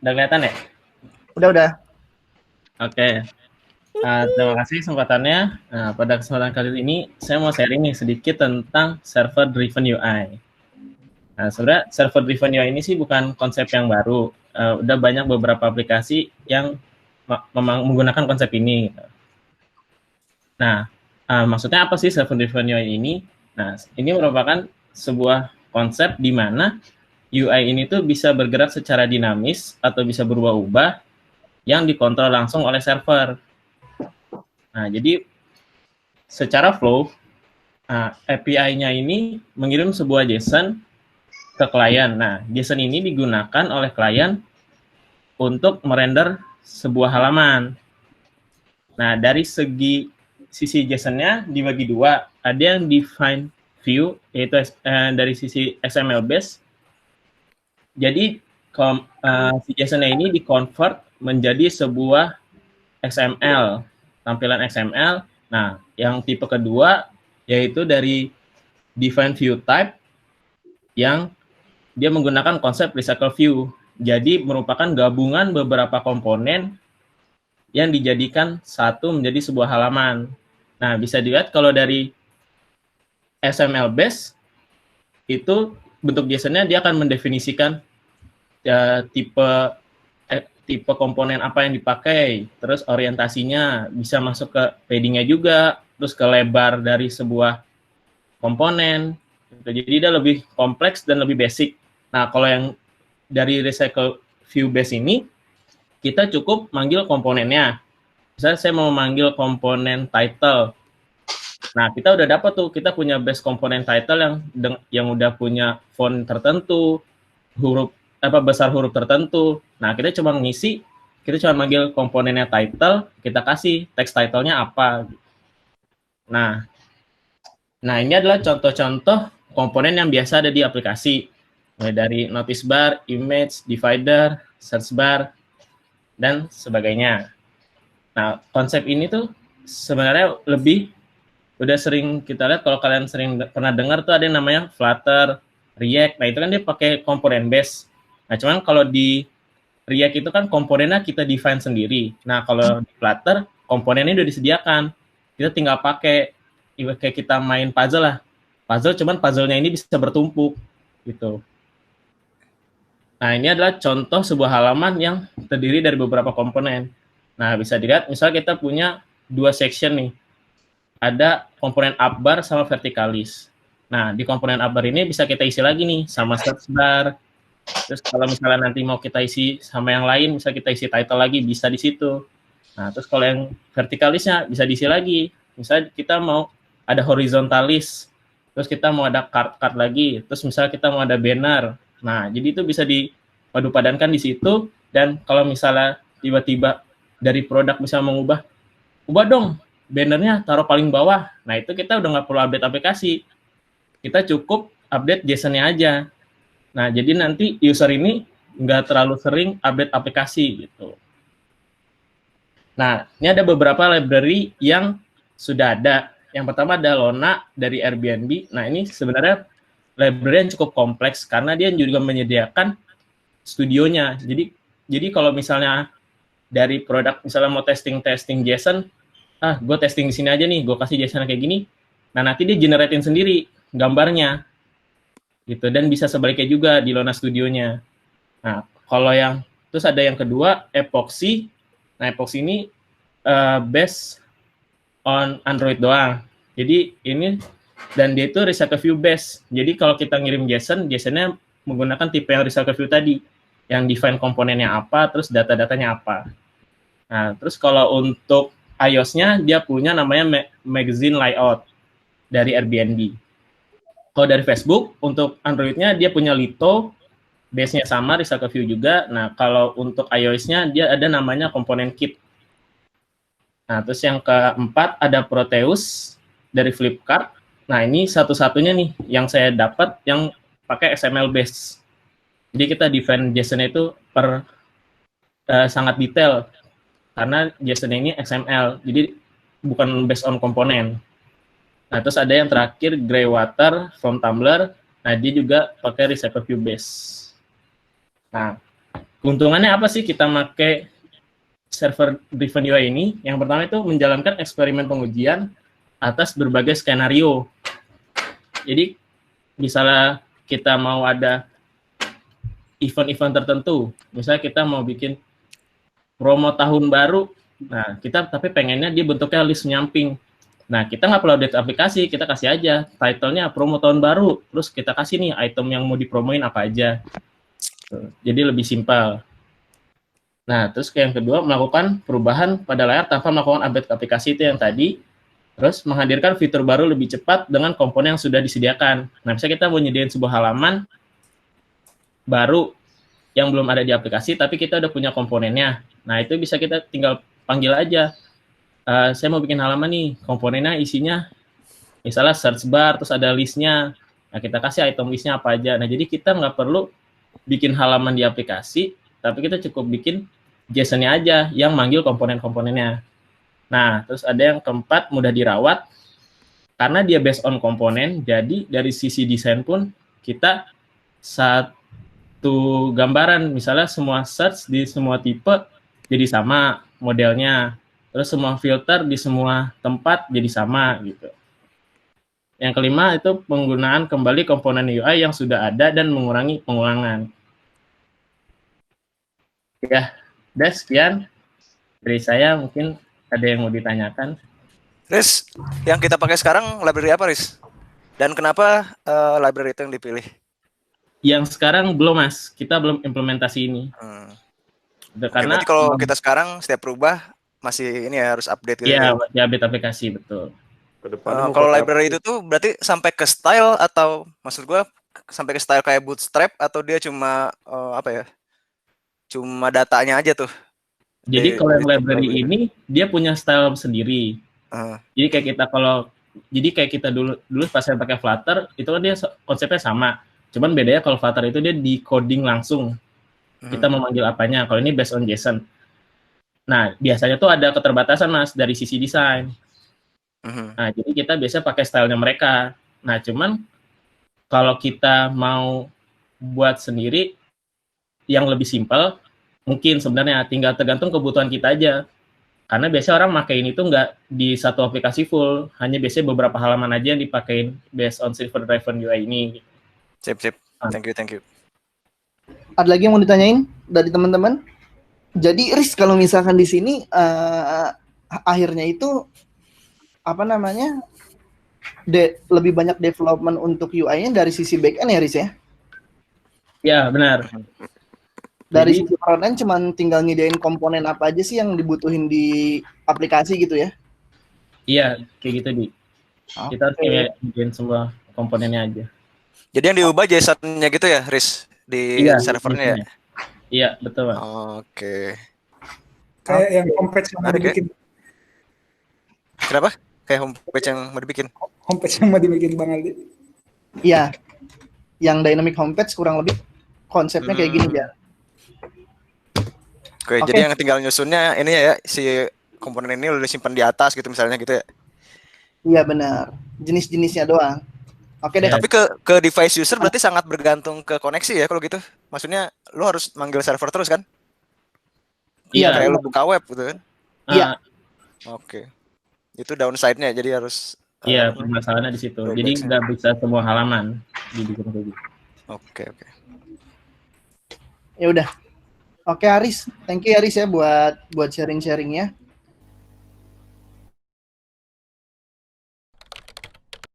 Udah kelihatan ya? Udah. Oke. Terima kasih kesempatannya. Pada kesempatan kali ini, saya mau sharing nih sedikit tentang server-driven UI. Sebenarnya server-driven UI ini sih bukan konsep yang baru. Udah banyak beberapa aplikasi yang memang menggunakan konsep ini. Nah, maksudnya apa sih server-driven UI ini? Nah, ini merupakan sebuah konsep di mana UI ini tuh bisa bergerak secara dinamis atau bisa berubah-ubah yang dikontrol langsung oleh server. Nah, jadi secara flow, API-nya ini mengirim sebuah JSON ke klien. Nah, JSON ini digunakan oleh klien untuk merender sebuah halaman. Nah, dari sisi JSON-nya dibagi dua. Ada yang define view, yaitu dari sisi XML base. Jadi, si JSON-nya ini di-convert menjadi sebuah XML, tampilan XML. Nah, yang tipe kedua yaitu dari define view type yang dia menggunakan konsep recycle view. Jadi merupakan gabungan beberapa komponen yang dijadikan satu menjadi sebuah halaman. Nah, bisa dilihat kalau dari XML base itu bentuk JSON-nya dia akan mendefinisikan tipe komponen apa yang dipakai, terus orientasinya bisa masuk ke padding-nya juga, terus ke lebar dari sebuah komponen. Jadi dia lebih kompleks dan lebih basic. Nah, kalau yang dari recycle view base ini, kita cukup manggil komponennya. Misalnya saya mau manggil komponen title. Nah, kita udah dapat tuh, kita punya base komponen title yang udah punya font tertentu, besar huruf tertentu. Nah, kita cuma manggil komponennya title, kita kasih text title-nya apa. Nah, ini adalah contoh-contoh komponen yang biasa ada di aplikasi. Mulai dari notice bar, image, divider, search bar, dan sebagainya. Nah, konsep ini tuh sebenarnya udah sering kita lihat, kalau kalian pernah dengar tuh ada yang namanya Flutter, React. Nah, itu kan dia pakai komponen base. Nah, cuman kalau di React itu kan komponennya kita define sendiri. Nah, kalau di Flutter, komponennya udah disediakan. Kita tinggal pakai, kayak kita main puzzle lah. Puzzle, cuman puzzle-nya ini bisa bertumpuk, gitu. Nah, ini adalah contoh sebuah halaman yang terdiri dari beberapa komponen. Nah, bisa dilihat, misalnya kita punya dua section nih. Ada komponen up bar sama vertikalis. Nah, di komponen up bar ini bisa kita isi lagi nih, sama search bar. Terus kalau misalnya nanti mau kita isi sama yang lain, bisa kita isi title lagi, bisa di situ. Nah, terus kalau yang vertikalisnya bisa diisi lagi. Misalnya kita mau ada horizontalis, terus kita mau ada card lagi, terus misalnya kita mau ada banner. Nah, jadi itu bisa dipadupadankan di situ, dan kalau misalnya tiba-tiba dari produk bisa ubah dong bannernya taruh paling bawah. Nah, itu kita udah nggak perlu update aplikasi. Kita cukup update JSON-nya aja. Nah, jadi nanti user ini nggak terlalu sering update aplikasi gitu. Nah, ini ada beberapa library yang sudah ada. Yang pertama ada Lona dari Airbnb. Nah, ini sebenarnya library yang cukup kompleks karena dia juga menyediakan studionya. Jadi kalau misalnya dari produk, misalnya mau testing JSON, gue testing di sini aja nih, gue kasih JSON kayak gini. Nah, nanti dia generatein sendiri gambarnya. Gitu, dan bisa sebaliknya juga di Lona studionya. Nah, terus ada yang kedua, Epoxy. Nah, Epoxy ini based on Android doang. Jadi dan dia itu recycle view based. Jadi kalau kita ngirim JSON-nya menggunakan tipe yang recycle view tadi, yang define komponennya apa, terus data-datanya apa. Nah, terus kalau untuk iOS-nya, dia punya namanya Magazine Layout dari Airbnb. Kalau dari Facebook, untuk Android-nya dia punya Lito, base-nya sama, recycle view juga. Nah, kalau untuk iOS-nya, dia ada namanya komponen kit. Nah, terus yang keempat ada Proteus dari Flipkart. Nah, ini satu-satunya nih yang saya dapat yang pakai XML base. Jadi kita define JSON itu sangat detail karena JSON ini XML. Jadi bukan based on komponen. Nah, terus ada yang terakhir Greywater from Tumblr. Nah, dia juga pakai recycle view base. Nah, keuntungannya apa sih kita pakai server driven UI ini? Yang pertama itu menjalankan eksperimen pengujian atas berbagai skenario. Jadi misalnya kita mau ada event-event tertentu, misalnya kita mau bikin promo tahun baru, nah kita tapi pengennya dia bentuknya list nyamping. Nah, kita nggak perlu update aplikasi, kita kasih aja title-nya promo tahun baru, terus kita kasih nih item yang mau dipromoin apa aja. Jadi lebih simpel. Nah, terus yang kedua, melakukan perubahan pada layar tanpa melakukan update aplikasi itu yang tadi, terus menghadirkan fitur baru lebih cepat dengan komponen yang sudah disediakan. Nah, misalnya kita mau nyediain sebuah halaman baru yang belum ada di aplikasi, tapi kita udah punya komponennya. Nah, itu bisa kita tinggal panggil aja. Saya mau bikin halaman nih, komponennya isinya misalnya search bar, terus ada listnya. Nah, kita kasih item listnya apa aja. Nah, jadi kita nggak perlu bikin halaman di aplikasi, tapi kita cukup bikin JSON-nya aja yang manggil komponen-komponennya. Nah, terus ada yang keempat, mudah dirawat. Karena dia based on komponen, jadi dari sisi desain pun kita satu gambaran. Misalnya semua search di semua tipe jadi sama modelnya. Terus semua filter di semua tempat jadi sama gitu. Yang kelima itu penggunaan kembali komponen UI yang sudah ada dan mengurangi pengulangan. Ya, udah sekian dari saya. Mungkin ada yang mau ditanyakan. Riz, yang kita pakai sekarang library apa, Riz? Dan kenapa library itu yang dipilih? Yang sekarang belum, Mas. Kita belum implementasi ini. Karena berarti kalau kita sekarang setiap berubah masih ini ya harus update gitu. Iya, masih update aplikasi, betul. Kalau library itu tuh berarti sampai ke style atau maksud gue sampai ke style kayak Bootstrap atau dia cuma apa ya? Cuma datanya aja tuh. Jadi kalau yang library ini dia punya style sendiri. Jadi kayak kita dulu pas saya pakai Flutter itu kan dia konsepnya sama. Cuman bedanya kalau Flutter itu dia di coding langsung. Kita memanggil apanya. Kalau ini based on JSON. Nah, biasanya tuh ada keterbatasan, Mas, dari sisi desain. Nah, jadi kita biasa pakai stylenya mereka. Nah, cuman kalau kita mau buat sendiri yang lebih simpel, mungkin sebenarnya tinggal tergantung kebutuhan kita aja. Karena biasanya orang makain itu nggak di satu aplikasi full, hanya biasanya beberapa halaman aja yang dipakein based on server driven UI ini. Sip. Thank you. Ada lagi yang mau ditanyain dari teman-teman? Jadi Riz, kalau misalkan di sini akhirnya itu apa namanya lebih banyak development untuk UI-nya dari sisi back-end ya, Riz ya? Ya, benar. Dari sisi front-end cuman tinggal nyediain komponen apa aja sih yang dibutuhin di aplikasi gitu ya? Iya, kayak gitu, Di. Kita harus nyediain semua komponennya aja. Jadi yang diubah JSON-nya gitu ya, Riz? Di servernya ya? Iya, betul, Mas. Oke. Kayak yang homepage yang mau dibikin. Kenapa? Kayak homepage yang mau dibikin? Homepage yang mau dibikin Bang Aldi. Iya. Yang dynamic homepage kurang lebih konsepnya kayak gini ya. Oke, jadi yang tinggal nyusunnya ini ya, si komponen ini udah disimpan di atas gitu misalnya gitu ya? Iya benar. Jenis-jenisnya doang. Oke deh. Tapi ke device user berarti sangat bergantung ke koneksi ya kalau gitu. Maksudnya lu harus manggil server terus kan? Iya. Kayak lu buka web gitu kan? Iya. Oke. Itu downside-nya jadi harus. Iya, permasalahannya di situ. Jadi nggak bisa semua halaman dibikin kayak gitu. Oke. Ya udah. Oke Aris, thank you Aris ya buat sharing-sharingnya.